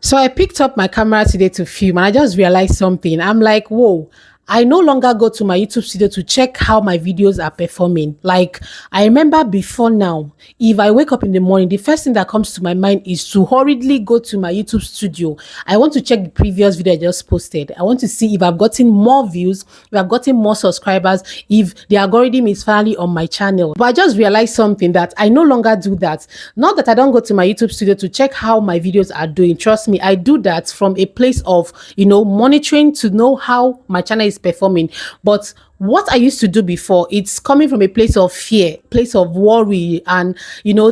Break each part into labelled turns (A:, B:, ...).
A: So I picked up my camera today to film and I just realized something. I'm like, whoa, I no longer go to my YouTube studio to check how my videos are performing. Like, I remember before now, if I wake up in the morning, the first thing that comes to my mind is to hurriedly go to my YouTube studio. I want to check the previous video I just posted. I want to see if I've gotten more views, if I've gotten more subscribers, if the algorithm is finally on my channel. But I just realized something that I no longer do that. Not that I don't go to my YouTube studio to check how my videos are doing. Trust me, I do that from a place of, monitoring to know how my channel is performing. But what I used to do before, it's coming from a place of fear, place of worry, and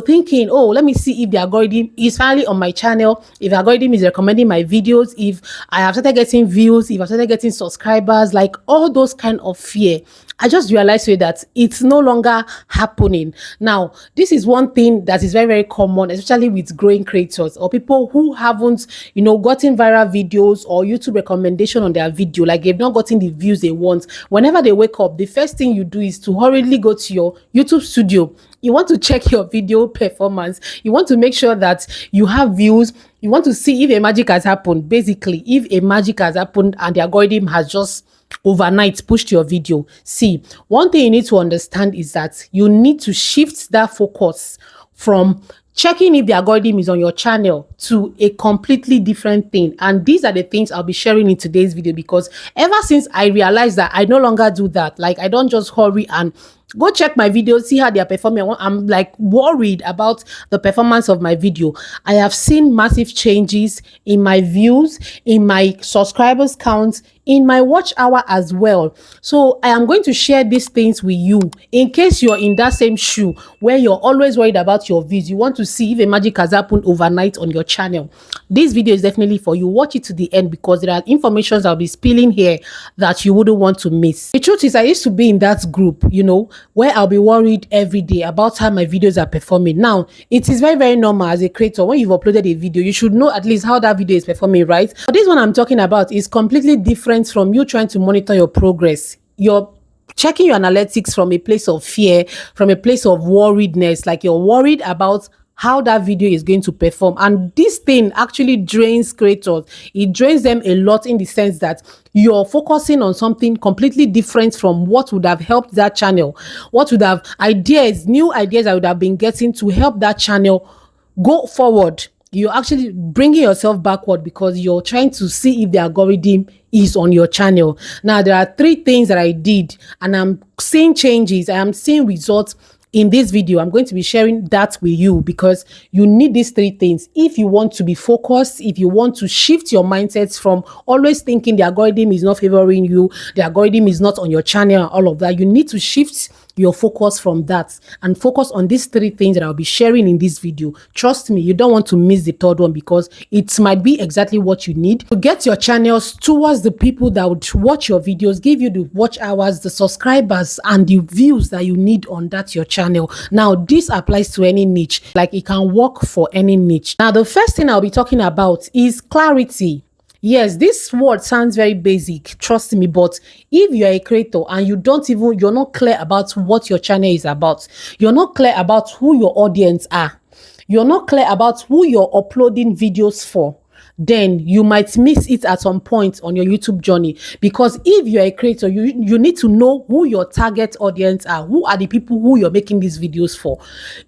A: thinking, oh, let me see if the algorithm is finally on my channel, if the algorithm is recommending my videos, if I have started getting views, if I've started getting subscribers, like all those kind of fear. I just realized today that it's no longer happening. Now, this is one thing that is very, very common, especially with growing creators or people who haven't, gotten viral videos or YouTube recommendation on their video, like they've not gotten the views they want. Whenever they wake up, the first thing you do is to hurriedly go to your YouTube studio. You want to check your video performance. You want to make sure that you have views. You want to see if a magic has happened. Basically, if a magic has happened and the algorithm has just overnight pushed your video. See, one thing you need to understand is that you need to shift that focus from checking if the algorithm is on your channel to a completely different thing. And these are the things I'll be sharing in today's video, because ever since I realized that I no longer do that, like I don't just hurry and go check my videos, see how they are performing. I'm like worried about the performance of my video. I have seen massive changes in my views, in my subscribers count, in my watch hour as well. So I am going to share these things with you in case you're in that same shoe where you're always worried about your views. You want to see if a magic has happened overnight on your channel. This video is definitely for you. Watch it to the end, because there are informations I'll be spilling here that you wouldn't want to miss. The truth is, I used to be in that group, where I'll be worried every day about how my videos are performing. Now, it is very, very normal as a creator. When you've uploaded a video, you should know at least how that video is performing, right? But this one I'm talking about is completely different from you trying to monitor your progress. You're checking your analytics from a place of fear, from a place of worriedness, like you're worried about how that video is going to perform. And this thing actually drains creators. It drains them a lot, in the sense that you're focusing on something completely different from what would have helped that channel, what would have new ideas I would have been getting to help that channel go forward. You're actually bringing yourself backward because you're trying to see if the algorithm is on your channel. Now, there are 3 things that I did, and I'm seeing changes. I am seeing results in this video. I'm going to be sharing that with you, because you need these 3 things if you want to be focused, if you want to shift your mindsets from always thinking the algorithm is not favoring you, the algorithm is not on your channel, all of that. You need to shift your focus from that and focus on these 3 things that I'll be sharing in this video. Trust me, you don't want to miss the third one, because it might be exactly what you need to get your channels towards the people that would watch your videos, give you the watch hours, the subscribers, and the views that you need on that your channel. Now, this applies to any niche, like it can work for any niche. Now, the first thing I'll be talking about is clarity. Yes, this word sounds very basic, trust me, but if you're a creator and you're not clear about what your channel is about, you're not clear about who your audience are, you're not clear about who you're uploading videos for, then you might miss it at some point on your YouTube journey. Because if you're a creator, you need to know who your target audience are, who are the people who you're making these videos for.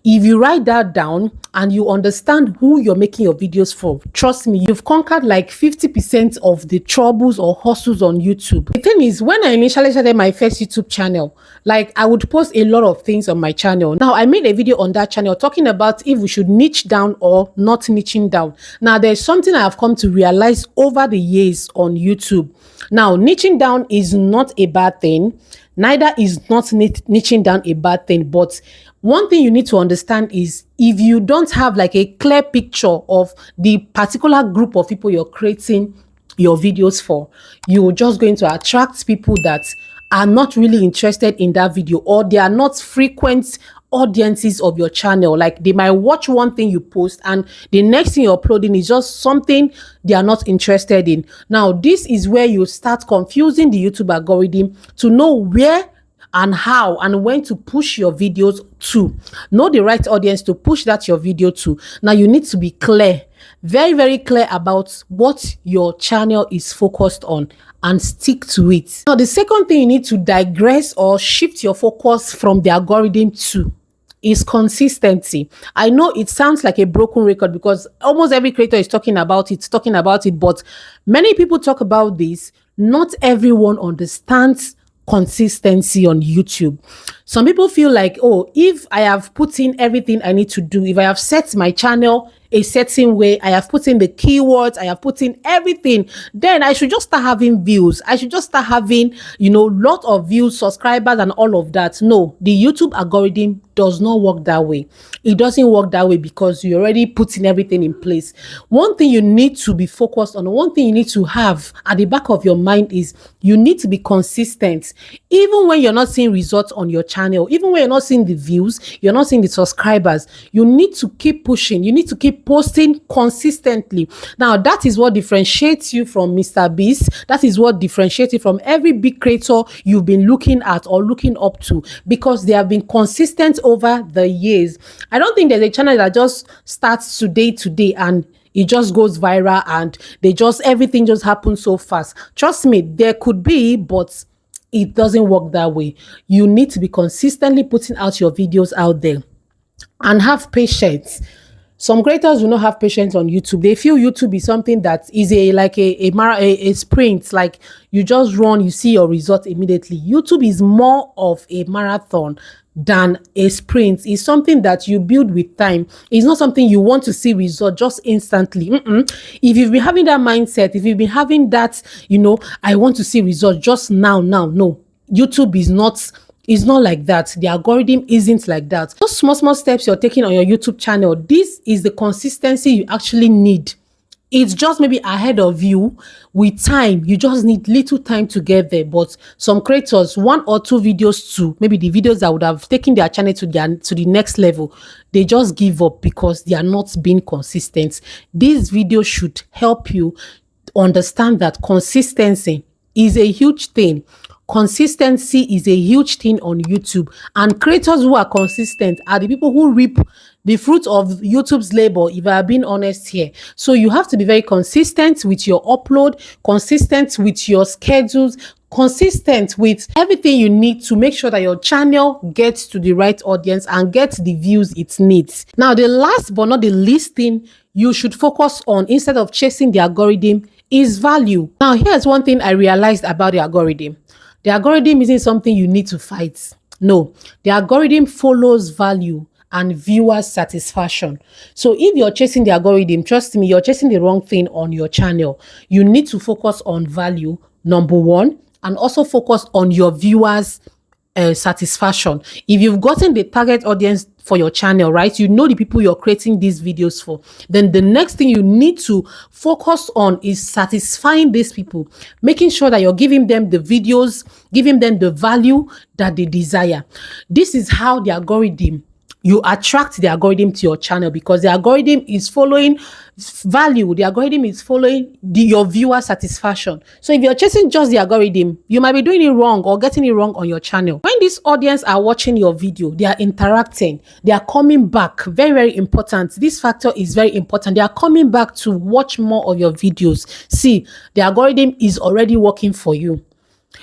A: If you write that down and you understand who you're making your videos for, trust me, you've conquered like 50% of the troubles or hustles on YouTube. The thing is, when I initially started my first YouTube channel, like I would post a lot of things on my channel. Now, I made a video on that channel talking about if we should niche down or not niching down. Now, there's something I have come to realize over the years on YouTube. Now, niching down is not a bad thing. Neither is not niching down a bad thing. But one thing you need to understand is, if you don't have like a clear picture of the particular group of people you're creating your videos for, you're just going to attract people that are not really interested in that video, or they are not frequent audiences of your channel. Like they might watch one thing you post and the next thing you're uploading is just something they are not interested in. Now, this is where you start confusing the YouTube algorithm to know where and how and when to push your videos to. Know the right audience to push that your video to. Now, you need to be clear very, very clear about what your channel is focused on and stick to it. Now, the second thing you need to digress or shift your focus from the algorithm to is consistency. I know it sounds like a broken record because almost every creator is talking about it, but many people talk about this. Not everyone understands consistency on YouTube. Some people feel like, oh, if I have put in everything I need to do, if I have set my channel a certain way, I have put in the keywords, I have put in everything, then I should just start having views. I should just start having, lot of views, subscribers, and all of that. No, the YouTube algorithm does not work that way. It doesn't work that way because you already put in everything in place. One thing you need to be focused on, one thing you need to have at the back of your mind is you need to be consistent. Even when you're not seeing results on your channel, even when you're not seeing the views, you're not seeing the subscribers, you need to keep pushing. You need to keep posting consistently. Now, that is what differentiates you from Mr. Beast. That is what differentiates you from every big creator you've been looking at or looking up to, because they have been consistent over the years. I don't think there's a channel that just starts today and it just goes viral and everything just happens so fast. Trust me, there could be, but it doesn't work that way. You need to be consistently putting out your videos out there and have patience. Some creators do not have patience on YouTube. They feel YouTube is something that is a sprint, like you just run, you see your result immediately. YouTube is more of a marathon than a sprint. It's something that you build with time. It's not something you want to see result just instantly. If you've been having that mindset, if you've been having that, I want to see results just now, no. YouTube is not like that. The algorithm isn't like that. Those small steps you're taking on your YouTube channel, this is the consistency you actually need. It's just maybe ahead of you with time. You just need little time to get there. But some creators, 1 or 2 videos to maybe the videos that would have taken their channel to the next level, they just give up because they are not being consistent. This video should help you understand that consistency is a huge thing. Consistency is a huge thing on YouTube, and creators who are consistent are the people who reap the fruit of YouTube's labor, if I are being honest here. So you have to be very consistent with your upload, consistent with your schedules, consistent with everything you need to make sure that your channel gets to the right audience and gets the views it needs. Now, the last but not the least thing you should focus on instead of chasing the algorithm is value. Now, here's one thing I realized about the algorithm. The algorithm isn't something you need to fight. No, the algorithm follows value and viewer satisfaction. So if you're chasing the algorithm, trust me, you're chasing the wrong thing on your channel. You need to focus on value, number one, and also focus on your viewers' satisfaction. If you've gotten the target audience for your channel, right, you know the people you're creating these videos for, then the next thing you need to focus on is satisfying these people, making sure that you're giving them the videos, giving them the value that they desire. This is how the algorithm, you attract the algorithm to your channel, because the algorithm is following value. The algorithm is following your viewer satisfaction. So if you're chasing just the algorithm, you might be doing it wrong or getting it wrong on your channel. When this audience are watching your video, they are interacting, they are coming back. Very, very important. This factor is very important. They are coming back to watch more of your videos. See, the algorithm is already working for you.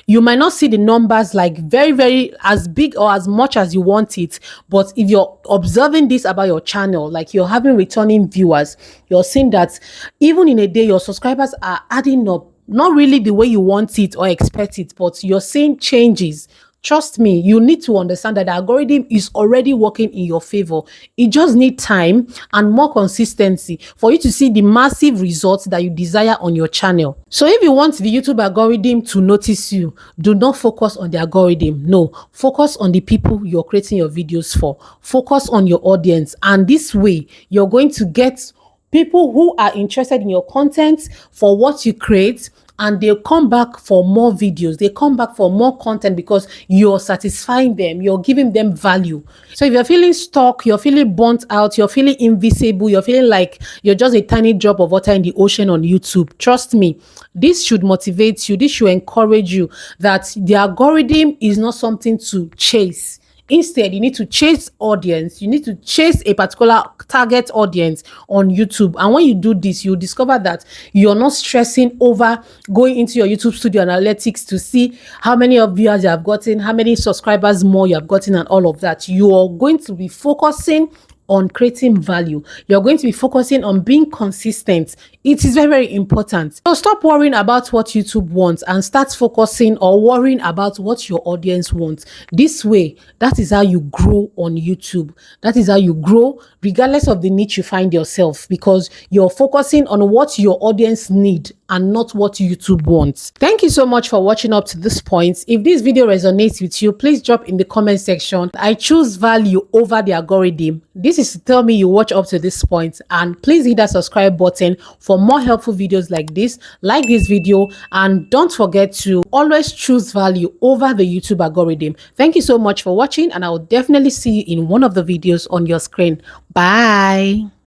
A: You might not see the numbers like very, very as big or as much as you want it. But if you're observing this about your channel, like you're having returning viewers, you're seeing that even in a day, your subscribers are adding up, not really the way you want it or expect it, but you're seeing changes. Trust me, you need to understand that the algorithm is already working in your favor. It just needs time and more consistency for you to see the massive results that you desire on your channel. So if you want the YouTube algorithm to notice you, do not focus on the algorithm. No, focus on the people you're creating your videos for. Focus on your audience. And this way, you're going to get people who are interested in your content, for what you create, and they'll come back for more videos. They come back for more content because you're satisfying them. You're giving them value. So if you're feeling stuck, you're feeling burnt out, you're feeling invisible, you're feeling like you're just a tiny drop of water in the ocean on YouTube, trust me, this should motivate you. This should encourage you that the algorithm is not something to chase. Instead, you need to chase audience. You need to chase a particular target audience on YouTube. And when you do this, you discover that you're not stressing over going into your YouTube studio analytics to see how many of viewers you have gotten, how many subscribers more you have gotten, and all of that. You are going to be focusing on creating value. You're going to be focusing on being consistent. It is very, very important. So stop worrying about what YouTube wants and start focusing or worrying about what your audience wants. This way, that is how you grow on YouTube. That is how you grow regardless of the niche you find yourself, because you're focusing on what your audience need and not what YouTube wants. Thank you so much for watching up to this point. If this video resonates with you, please drop in the comment section. I choose value over the algorithm. This is to tell me you watch up to this point, and please hit that subscribe button for more helpful videos like this. Like this video, and don't forget to always choose value over the YouTube algorithm. Thank you so much for watching, and I will definitely see you in one of the videos on your screen. Bye.